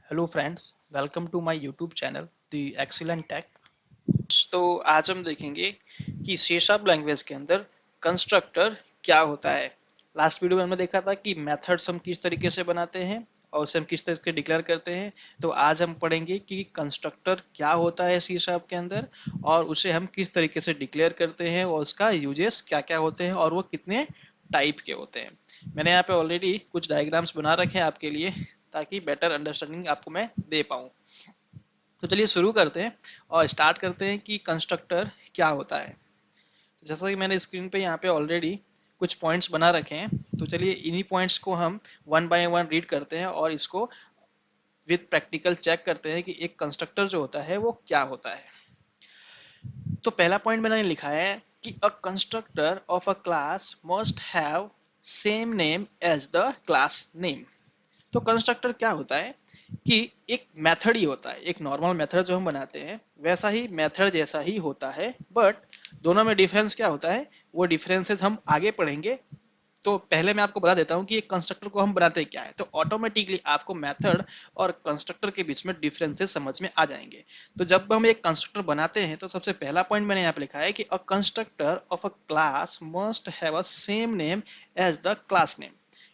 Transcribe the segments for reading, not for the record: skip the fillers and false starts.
Hello friends, welcome to my YouTube channel the excellent tech. तो आज हम देखेंगे कि सी शार्प लैंग्वेज के अंदर कंस्ट्रक्टर क्या होता है। लास्ट वीडियो में हमने देखा था कि मेथड्स हम किस तरीके से बनाते हैं और उसे हम किस तरीके से डिक्लेयर करते हैं। तो आज हम पढ़ेंगे कि कंस्ट्रक्टर क्या होता है सी शार्प के अंदर और उसे हम किस तरीके से डिक्लेयर करते हैं और उसका यूजेस क्या क्या होते हैं और वो कितने टाइप के होते हैं। मैंने यहाँ पे ऑलरेडी कुछ डायग्राम्स बना रखे हैं आपके लिए ताकि बेटर अंडरस्टैंडिंग आपको मैं दे पाऊँ। तो चलिए शुरू करते हैं और स्टार्ट करते हैं कि कंस्ट्रक्टर क्या होता है। जैसा कि मैंने स्क्रीन पे यहाँ पे ऑलरेडी कुछ पॉइंट्स बना रखे हैं, तो चलिए इन्हीं पॉइंट्स को हम वन बाय वन रीड करते हैं और इसको विद प्रैक्टिकल चेक करते हैं कि एक कंस्ट्रक्टर जो होता है वो क्या होता है। तो पहला पॉइंट मैंने लिखा है कि a constructor of a class must have same name as the class name. तो कंस्ट्रक्टर क्या होता है कि एक मेथड ही होता है, एक नॉर्मल मेथड जो हम बनाते हैं वैसा ही मेथड जैसा ही होता है, बट दोनों में डिफरेंस क्या होता है वो डिफरेंसेस हम आगे पढ़ेंगे। तो पहले मैं आपको बता देता हूँ कि एक कंस्ट्रक्टर को हम बनाते क्या है, तो ऑटोमेटिकली आपको मेथड और कंस्ट्रक्टर के बीच में डिफरेंसेस समझ में आ जाएंगे। तो जब हम एक कंस्ट्रक्टर बनाते हैं तो सबसे पहला पॉइंट मैंने यहाँ पे लिखा है कि a constructor of a class must have a same name as the class name.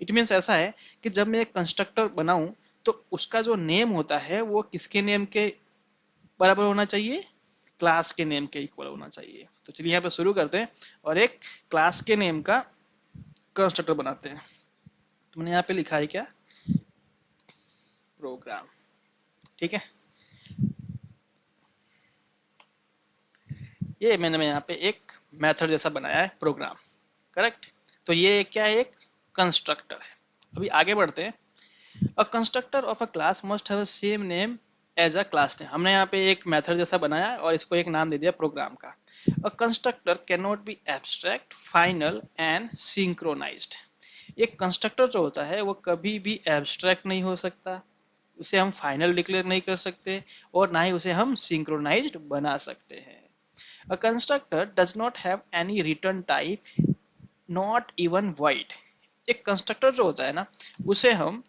It means ऐसा है कि जब मैं एक कंस्ट्रक्टर बनाऊं तो उसका जो नेम होता है वो किसके नेम के बराबर होना चाहिए, क्लास के नेम के इक्वल होना चाहिए। तो चलिए यहाँ पे शुरू करते हैं और एक क्लास के नेम का कंस्ट्रक्टर बनाते हैं। तो मैंने यहाँ पे लिखा है क्या, प्रोग्राम। ठीक है, ये मैंने यहाँ पे एक मेथड जैसा बनाया है प्रोग्राम। करेक्ट। तो ये क्या है, एक कंस्ट्रक्टर है। अभी आगे बढ़ते हैं। A constructor of a class must have same name as a class name. हमने यहाँ पे एक मेथड जैसा बनाया और इसको एक नाम दे दिया प्रोग्राम का। A constructor can not be abstract, final and synchronized. एक कंस्ट्रक्टर जो होता है वो कभी भी एब्स्ट्रैक्ट नहीं हो सकता, उसे हम फाइनल डिक्लेयर नहीं कर सकते और ना ही उसे हम सिंक्रोनाइज्ड बना सकते हैं। A constructor does not have any return type, not even void। एक कंस्ट्रक्टर जो होता है ना, उसे हम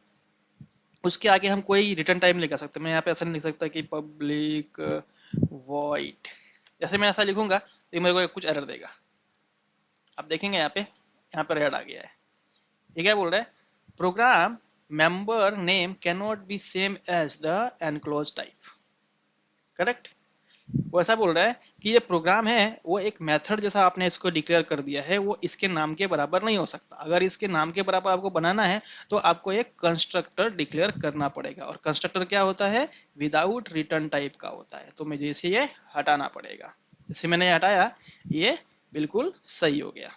उसके आगे हम कोई रिटर्न टाइप नहीं लिख सकते। मैं यहाँ पे ऐसा नहीं लिख सकता कि पब्लिक वॉइड। जैसे मैं ऐसा लिखूंगा तो ये मेरे को कुछ एरर देगा। आप देखेंगे यहाँ पे रेड आ गया है। ये क्या बोल रहा है, program member name can not be same as the enclose type. Correct. वो ऐसा बोल रहा है कि ये प्रोग्राम है वो एक मेथड जैसा आपने इसको डिक्लेयर कर दिया है, वो इसके नाम के बराबर नहीं हो सकता। अगर इसके नाम के बराबर आपको बनाना है तो आपको एक कंस्ट्रक्टर डिक्लेयर करना पड़ेगा। और कंस्ट्रक्टर क्या होता है, विदाउट रिटर्न टाइप का होता है। तो मुझे इसे ये हटाना पड़ेगा। जैसे मैंने हटाया ये बिल्कुल सही हो गया।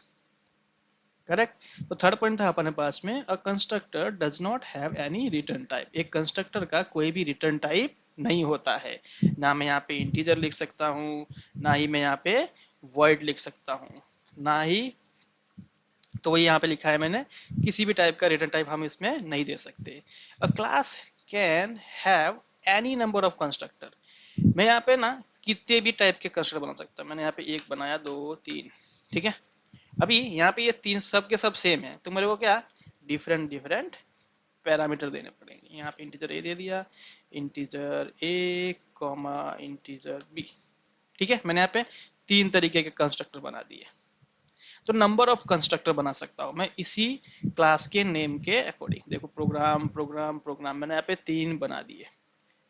करेक्ट। तो थर्ड पॉइंट था अपने पास में, अ constructor does not have any return type. एक कंस्ट्रक्टर का कोई भी रिटर्न टाइप नहीं होता है। ना मैं यहाँ पे इंटीजर लिख सकता हूँ, ना ही मैं यहाँ पे वर्ड लिख सकता हूँ, ना ही, तो वही यहाँ पे लिखा है मैंने, किसी भी टाइप का रिटर्न टाइप हम इसमें नहीं दे सकते। अ class can have any number of constructor. मैं यहाँ पे ना कितने भी टाइप के कंस्ट्रक्टर बना सकता हूँ। मैंने यहाँ पे एक बनाया, दो, तीन। ठीक है। अभी यहाँ पे ये तीन सब के सब सेम है, तो मेरे को क्या, डिफरेंट डिफरेंट पैरामीटर देने पड़ेंगे। यहाँ पे इंटीजर ए दे दिया, integer a comma integer B. ठीक है, मैंने यहाँ पे तीन तरीके के कंस्ट्रक्टर बना दिए। तो नंबर ऑफ कंस्ट्रक्टर बना सकता हूँ मैं इसी क्लास के नेम के अकॉर्डिंग। देखो, प्रोग्राम प्रोग्राम प्रोग्राम, मैंने यहाँ पे तीन बना दिए।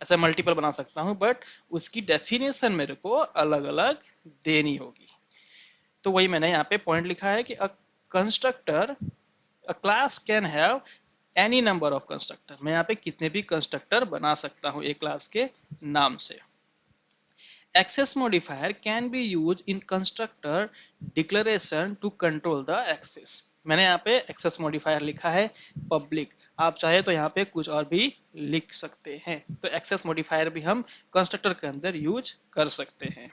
ऐसे मल्टीपल बना सकता हूँ, बट उसकी डेफिनेशन मेरे को अलग अलग देनी होगी। तो वही मैंने यहाँ पे पॉइंट लिखा है कि a constructor, a class can have any number of constructor. मैं यहाँ पे कितने भी कंस्ट्रक्टर बना सकता हूँ एक क्लास के नाम से। Access modifier can be use in constructor declaration to control the access. मैंने यहाँ पे एक्सेस मॉडिफायर लिखा है पब्लिक। आप चाहे तो यहाँ पे कुछ और भी लिख सकते हैं। तो एक्सेस मॉडिफायर भी हम कंस्ट्रक्टर के अंदर यूज कर सकते हैं।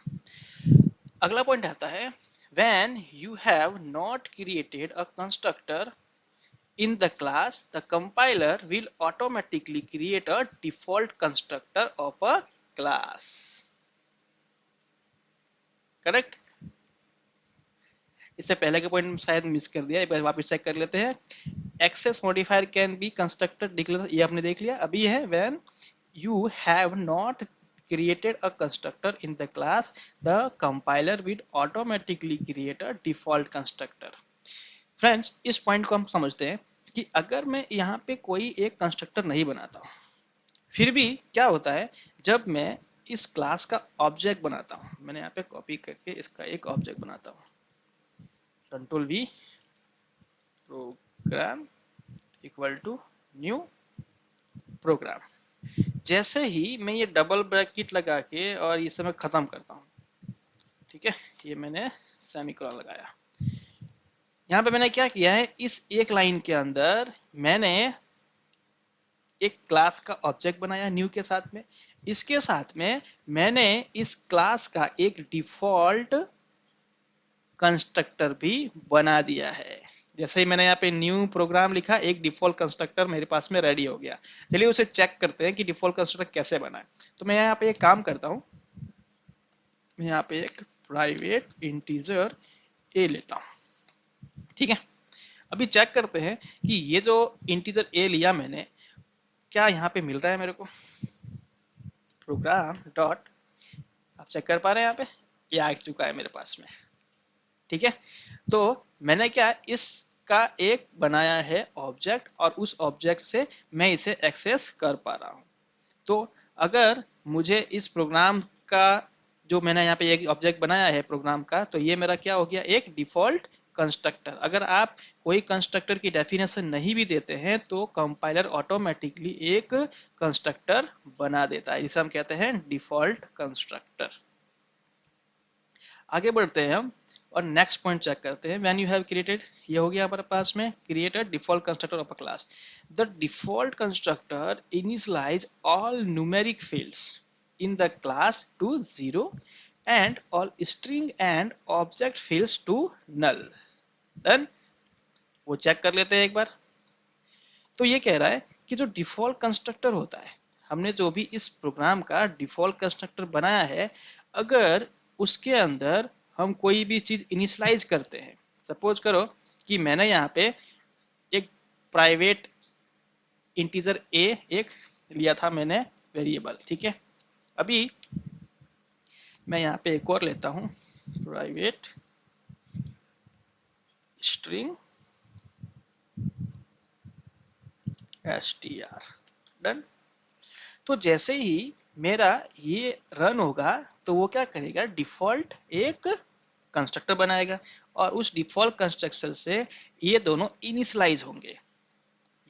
अगला पॉइंट आता है, when you have not created a constructor in the class, the compiler will automatically create a default constructor of a class. Correct. इससे पहले के पॉइंट शायद मिस कर दिया, एक बार वापस चेक कर लेते हैं। Access modifier can be constructor declare, ये आपने देख लिया। अभी है when you have not created a constructor in the class, the compiler will automatically create a default constructor. Friends, इस पॉइंट को हम समझते हैं कि अगर मैं यहाँ पे कोई एक कंस्ट्रक्टर नहीं बनाता हूँ, फिर भी क्या होता है जब मैं इस क्लास का ऑब्जेक्ट बनाता हूँ, मैंने यहाँ पे कॉपी करके इसका एक ऑब्जेक्ट बनाता हूँ, control V, program equal to new program. जैसे ही मैं ये डबल ब्रैकेट लगा के और इसे मैं खत्म करता हूँ, ठीक है, ये मैंने सेमीकोलन लगाया, यहाँ पे मैंने क्या किया है, इस एक लाइन के अंदर मैंने एक क्लास का ऑब्जेक्ट बनाया न्यू के साथ में, इसके साथ में मैंने इस क्लास का एक डिफॉल्ट कंस्ट्रक्टर भी बना दिया है। जैसे ही मैंने यहाँ पे न्यू प्रोग्राम लिखा, एक डिफॉल्ट कंस्ट्रक्टर मेरे पास में रेडी हो गया। चलिए उसे चेक करते हैं कि डिफॉल्ट कंस्ट्रक्टर कैसे बना है। तो मैं यहाँ पे एक काम करता हूँ, मैं यहाँ पे एक प्राइवेट इंटीजर ए लेता हूँ, ठीक है। अभी चेक करते हैं कि ये जो इंटीजर ए लिया मैंने, क्या यहाँ पे मिल रहा है मेरे को। प्रोग्राम डॉट, आप चेक कर पा रहे हैं यहाँ पे, ये आ चुका है मेरे पास में, ठीक है। तो मैंने क्या इसका एक बनाया है ऑब्जेक्ट, और उस ऑब्जेक्ट से मैं इसे एक्सेस कर पा रहा हूँ। तो अगर मुझे इस प्रोग्राम का जो मैंने यहाँ पे एक ऑब्जेक्ट बनाया है प्रोग्राम का, तो ये मेरा क्या हो गया, एक डिफॉल्ट कंस्ट्रक्टर। अगर आप कोई कंस्ट्रक्टर की डेफिनेशन नहीं भी देते हैं तो कंपाइलर ऑटोमेटिकली एक कंस्ट्रक्टर बना देता है, जिसे हम कहते हैं डिफॉल्ट कंस्ट्रक्टर। आगे बढ़ते हैं हम और नेक्स्ट पॉइंट चेक करते हैं। व्हेन यू हैव क्रिएटेड, ये हो गया हमारे पास में, created default constructor of a class. The default constructor initialize all numeric fields in the class to 0 and all string and object fields to null। Done, वो चेक कर लेते हैं एक बार। तो ये कह रहा है कि जो डिफॉल्ट कंस्ट्रक्टर होता है, हमने जो भी इस प्रोग्राम का डिफॉल्ट कंस्ट्रक्टर बनाया है, अगर उसके अंदर हम कोई भी चीज इनिशियलाइज करते हैं, सपोज करो कि मैंने यहाँ पे एक प्राइवेट इंटीजर ए एक लिया था मैंने वेरिएबल, ठीक है। अभी मैं यहाँ पे एक और लेता हूँ, प्राइवेट स्ट्रिंग str, डन। तो जैसे ही मेरा ये रन होगा तो वो क्या करेगा, डिफॉल्ट एक कंस्ट्रक्टर बनाएगा, और उस डिफॉल्ट कंस्ट्रक्टर से ये दोनों इनिशियलाइज होंगे,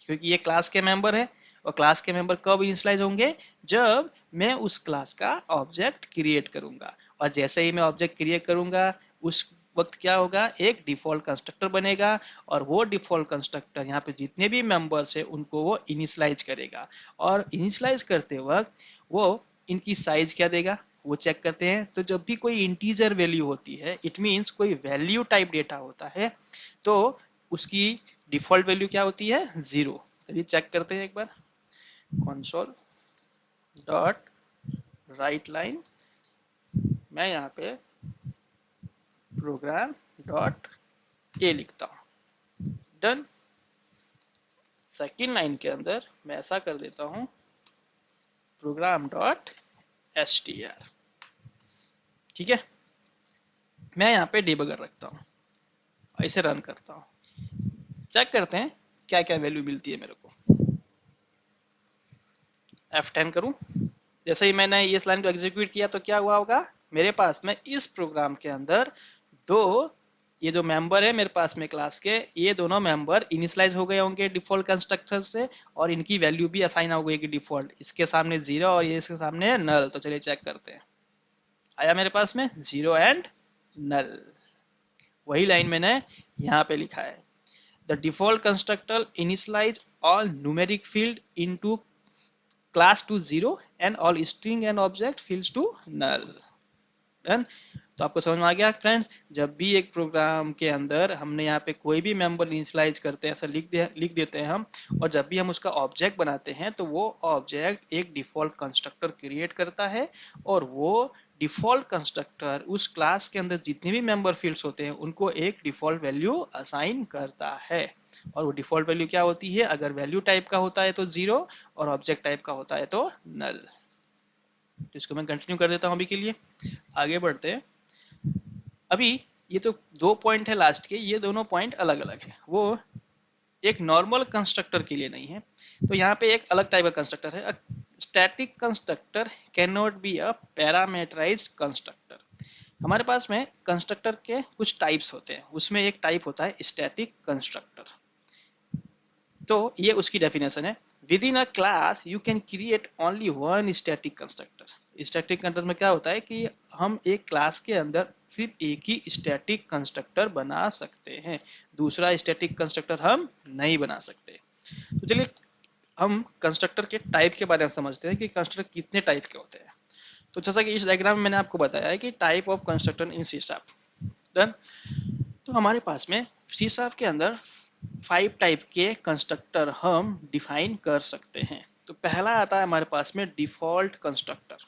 क्योंकि ये क्लास के मेंबर है। और क्लास के मेंबर कब इनिशियलाइज होंगे, जब मैं उस क्लास का ऑब्जेक्ट क्रिएट करूंगा। और जैसे ही मैं ऑब्जेक्ट क्रिएट करूंगा उस वक्त क्या होगा, एक डिफॉल्ट कंस्ट्रक्टर बनेगा, और वो डिफॉल्ट कंस्ट्रक्टर यहाँ पे जितने भी मेंबर्स है उनको वो इनिशियलाइज करेगा। और इनिशियलाइज करते वक्त वो इनकी साइज क्या देगा, वो चेक करते हैं। तो जब भी कोई इंटीजर वैल्यू होती है, इट मीन्स कोई वैल्यू टाइप डेटा होता है, तो उसकी डिफॉल्ट वैल्यू क्या होती है, 0। चलिए चेक करते हैं एक बार, console डॉट राइट लाइन, मैं यहाँ पे प्रोग्राम डॉट ए लिखता हूँ, डन। सेकेंड लाइन के अंदर मैं ऐसा कर देता हूँ, प्रोग्राम डॉट str, ठीक है। मैं यहाँ पे डिबगर रखता हूँ और इसे रन करता हूँ, चेक करते हैं क्या क्या वैल्यू मिलती है मेरे को। F10 करूँ, जैसे ही मैंने इस लाइन को एग्जीक्यूट किया तो क्या हुआ होगा, मेरे पास में इस प्रोग्राम के अंदर दो, ये जो मेंबर है मेरे पास में क्लास के, ये दोनों मेंबर इनिशियलाइज हो गए होंगे डिफॉल्ट कंस्ट्रक्टर से, और इनकी वैल्यू भी असाइन हो गई कि डिफॉल्ट, इसके सामने 0 और ये इसके सामने नल। तो चलिए चेक करते हैं, आया मेरे पास में 0 एंड नल। वही लाइन मैंने यहाँ पे लिखा है, the default constructor initialize all numeric field into class to 0 and all string and object fields to null, done. तो आपको समझ में आ गया फ्रेंड्स, जब भी एक प्रोग्राम के अंदर हमने यहाँ पे कोई भी मेंबर इनिशियलाइज करते हैं, ऐसा लिख देते हैं हम, और जब भी हम उसका ऑब्जेक्ट बनाते हैं तो वो ऑब्जेक्ट एक डिफॉल्ट कंस्ट्रक्टर क्रिएट करता है, और वो डिफॉल्ट कंस्ट्रक्टर उस क्लास के अंदर जितने भी मेंबर फील्ड्स होते हैं उनको एक डिफॉल्ट वैल्यू असाइन करता है। और वो डिफॉल्ट वैल्यू क्या होती है, अगर वैल्यू टाइप का होता है तो 0, और ऑब्जेक्ट टाइप का होता है तो नल। तो इसको मैं कंटिन्यू कर देता हूँ अभी के लिए, आगे बढ़ते हैं। अभी ये तो 2 पॉइंट है लास्ट के, ये दोनों पॉइंट अलग अलग है, वो एक नॉर्मल कंस्ट्रक्टर के लिए नहीं है। तो यहाँ पे एक अलग टाइप का कंस्ट्रक्टर है, static constructor can not be a parameterized constructor. हमारे पास में कंस्ट्रक्टर के कुछ टाइप्स होते हैं, उसमें एक टाइप होता है स्टैटिक कंस्ट्रक्टर। तो ये उसकी डेफिनेशन है, with in a class you can create only one static constructor. Static constructor में क्या होता है कि हम एक क्लास के अंदर सिर्फ एक ही स्टैटिक कंस्ट्रक्टर बना सकते हैं, दूसरा स्टैटिक कंस्ट्रक्टर हम नहीं बना सकते। तो चलिए हम कंस्ट्रक्टर के टाइप के बारे में समझते हैं कि कंस्ट्रक्टर कितने टाइप के होते हैं। तो जैसा कि इस डायग्राम में मैंने आपको बताया है कि type of constructor in C sharp. Done. तो हमारे पास में सी शार्प के अंदर 5 टाइप के कंस्ट्रक्टर हम डिफाइन कर सकते हैं। तो पहला आता है हमारे पास में डिफॉल्ट कंस्ट्रक्टर।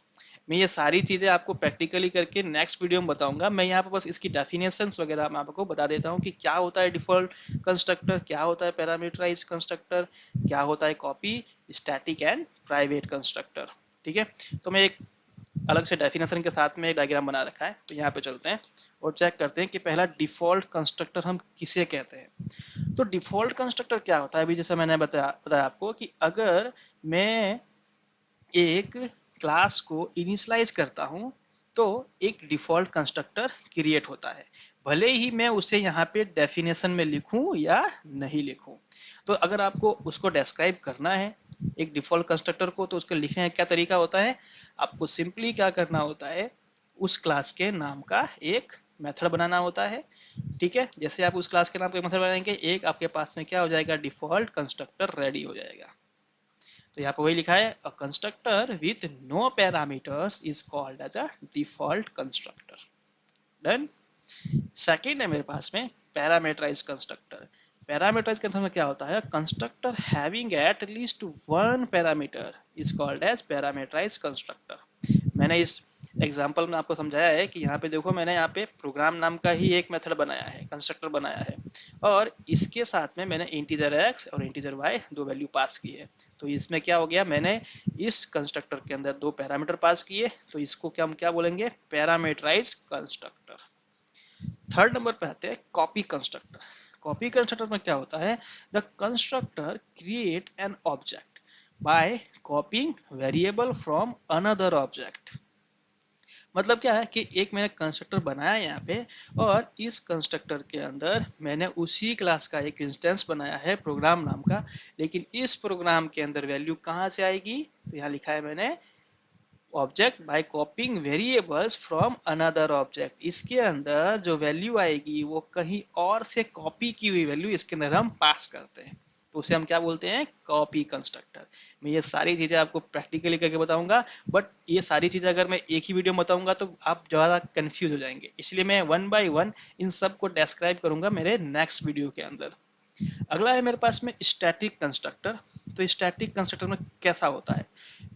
मैं ये सारी चीज़ें आपको प्रैक्टिकली करके नेक्स्ट वीडियो में बताऊंगा, मैं यहाँ पे बस इसकी डेफिनेशंस वगैरह मैं आपको बता देता हूँ कि क्या होता है डिफॉल्ट कंस्ट्रक्टर, क्या होता है पैरामीटराइज कंस्ट्रक्टर, क्या होता है copy, static and private constructor. ठीक है, तो मैं एक अलग से डेफिनेशन के साथ में एक डायग्राम बना रखा है, तो यहाँ पे चलते हैं और चेक करते हैं कि पहला डिफॉल्ट कंस्ट्रक्टर हम किसे कहते हैं। तो डिफॉल्ट कंस्ट्रक्टर क्या होता है, अभी जैसे मैंने बताया आपको कि अगर मैं एक क्लास को इनिशियलाइज करता हूं तो एक डिफॉल्ट कंस्ट्रक्टर क्रिएट होता है, भले ही मैं उसे यहाँ पे डेफिनेशन में लिखूं या नहीं लिखूं। तो अगर आपको उसको डिस्क्राइब करना है एक डिफॉल्ट कंस्ट्रक्टर को, तो उसको लिखने का क्या तरीका होता है, आपको सिंपली क्या करना होता है, उस क्लास के नाम का एक मेथड बनाना होता है। ठीक है, जैसे आप उस क्लास के नाम का मेथड बनाएंगे, एक आपके पास में क्या हो जाएगा, डिफॉल्ट कंस्ट्रक्टर रेडी हो जाएगा। तो यहाँ पे वही लिखा है, a constructor with no parameters is called as a default constructor. Done. Second है मेरे पास में पैरामीटराइज कंस्ट्रक्टर। पैरामीटराइज कंस्ट्रक्टर में क्या होता है, constructor having at least one parameter is called as parameterize constructor. मैंने इस एग्जांपल में आपको समझाया है कि यहाँ पे देखो, मैंने यहाँ पे प्रोग्राम नाम का ही एक मेथड बनाया है, कंस्ट्रक्टर बनाया है, और इसके साथ में मैंने इंटीजर x और इंटीजर y दो वैल्यू पास की है। तो इसमें क्या हो गया, मैंने इस कंस्ट्रक्टर के अंदर दो पैरामीटर पास किए, तो इसको क्या हम क्या बोलेंगे, पैरामीटराइज्ड कंस्ट्रक्टर। थर्ड नंबर पे आते हैं कॉपी कंस्ट्रक्टर। कॉपी कंस्ट्रक्टर में क्या होता है, the constructor create an object by कॉपिंग variable from another object. मतलब क्या है कि एक मैंने कंस्ट्रक्टर बनाया यहाँ पे, और इस कंस्ट्रक्टर के अंदर मैंने उसी क्लास का एक इंस्टेंस बनाया है प्रोग्राम नाम का, लेकिन इस प्रोग्राम के अंदर वैल्यू कहाँ से आएगी, तो यहाँ लिखा है मैंने object by कॉपिंग variables from another object. इसके अंदर जो वैल्यू आएगी वो कहीं और से कॉपी की हुई वैल्यू इसके अंदर हम पास करते हैं, तो उसे हम क्या बोलते हैं, कॉपी कंस्ट्रक्टर। मैं ये सारी चीजें आपको प्रैक्टिकली करके बताऊंगा, बट ये सारी चीजें अगर मैं एक ही वीडियो में बताऊंगा तो आप ज़्यादा कंफ्यूज हो जाएंगे, इसलिए मैं वन बाय वन इन सब को डिस्क्राइब करूंगा मेरे नेक्स्ट वीडियो के अंदर। अगला है मेरे पास में स्टैटिक कंस्ट्रक्टर। तो स्टैटिक कंस्ट्रक्टर में कैसा होता है,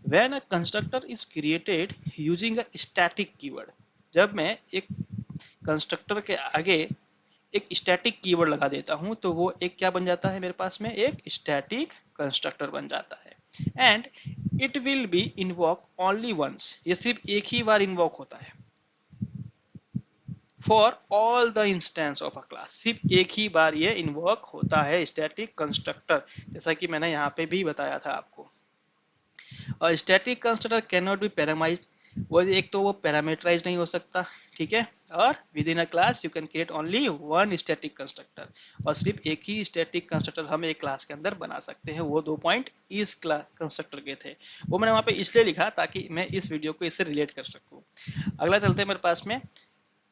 when a constructor is created using a static keyword. जब मैं एक कंस्ट्रक्टर के आगे एक स्टैटिक कीवर्ड लगा देता हूं तो वो एक क्या बन जाता है, मेरे पास में एक स्टैटिक कंस्ट्रक्टर बन जाता है। And it will be invoke only once, ये सिर्फ एक ही बार इन्वॉक होता है, for all the instance of a class, सिर्फ एक ही बार ये इन्वॉक होता है स्टैटिक कंस्ट्रक्टर, जैसा कि मैंने यहाँ पे भी बताया था आपको। और static constructor can not be parameterize, वो एक तो वो पैरामीटराइज नहीं हो सकता, ठीक है, और with in a class you can create only one static constructor, और सिर्फ एक ही स्टैटिक कंस्ट्रक्टर हम एक क्लास के अंदर बना सकते हैं। वो 2 पॉइंट इस क्लास कंस्ट्रक्टर के थे, वो मैंने वहाँ पे इसलिए लिखा ताकि मैं इस वीडियो को इससे रिलेट कर सकूँ। अगला चलते हैं मेरे पास में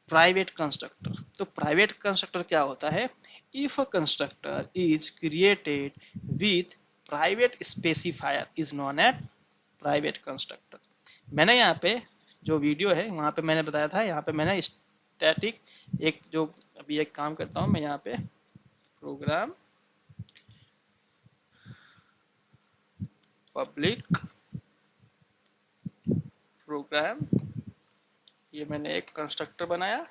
प्राइवेट कंस्ट्रक्टर। तो प्राइवेट कंस्ट्रक्टर क्या होता है, if a constructor is created with private specifier is known at private constructor. मैंने यहाँ पे जो वीडियो है वहाँ पे मैंने बताया था, यहाँ पे मैंने स्टैटिक एक जो अभी एक काम करता हूँ मैं यहाँ पे प्रोग्राम पब्लिक प्रोग्राम, ये मैंने एक कंस्ट्रक्टर बनाया,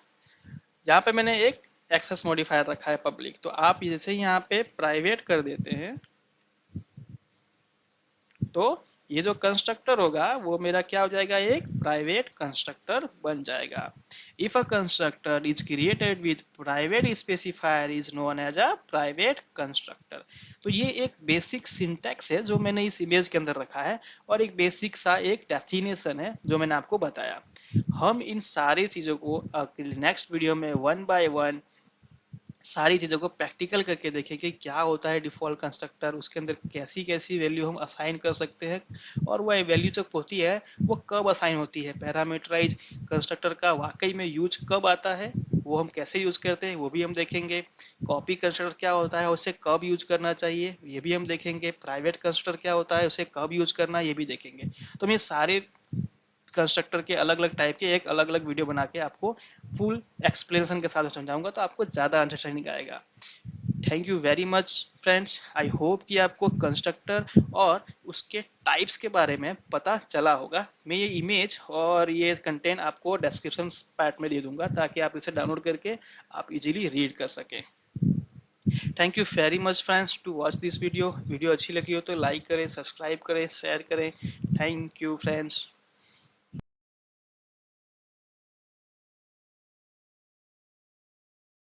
यहाँ पे मैंने एक एक्सेस मॉडिफायर रखा है पब्लिक। तो आप जैसे यहाँ पे प्राइवेट कर देते हैं तो ये जो कंस्ट्रक्टर होगा वो मेरा क्या हो जाएगा, एक प्राइवेट कंस्ट्रक्टर बन जाएगा। If a constructor is created with private specifier is known as a private constructor. तो ये एक बेसिक सिंटैक्स है जो मैंने इस इमेज के अंदर रखा है, और एक बेसिक सा एक डेफिनेशन है जो मैंने आपको बताया। हम इन सारी चीजों को नेक्स्ट वीडियो में वन बाय वन सारी चीज़ों को प्रैक्टिकल करके देखें कि क्या होता है डिफ़ॉल्ट कंस्ट्रक्टर, उसके अंदर कैसी कैसी वैल्यू हम असाइन कर सकते हैं, और वह वैल्यू जो होती है वो कब असाइन होती है। पैरामीटराइज कंस्ट्रक्टर का वाकई में यूज कब आता है, वो हम कैसे यूज करते हैं वो भी हम देखेंगे। कॉपी कंस्ट्रक्टर क्या होता है, उसे कब यूज करना चाहिए ये भी हम देखेंगे। प्राइवेट कंस्ट्रक्टर क्या होता है, उसे कब यूज करना ये भी देखेंगे। तो हम ये सारे कंस्ट्रक्टर के अलग अलग टाइप के एक अलग अलग वीडियो बना के आपको फुल एक्सप्लेनेशन के साथ समझाऊंगा, तो आपको ज़्यादा अंडरस्टैंडिंग आएगा। Thank you very much friends, I hope कि आपको कंस्ट्रक्टर और उसके टाइप्स के बारे में पता चला होगा। मैं ये इमेज और ये कंटेंट आपको डिस्क्रिप्शन पार्ट में दे दूंगा ताकि आप इसे डाउनलोड करके आप इजीली रीड कर सकें। Thank you very much friends to watch this video. Video अच्छी लगी हो तो लाइक करें, सब्सक्राइब करें, शेयर करें। Thank you friends.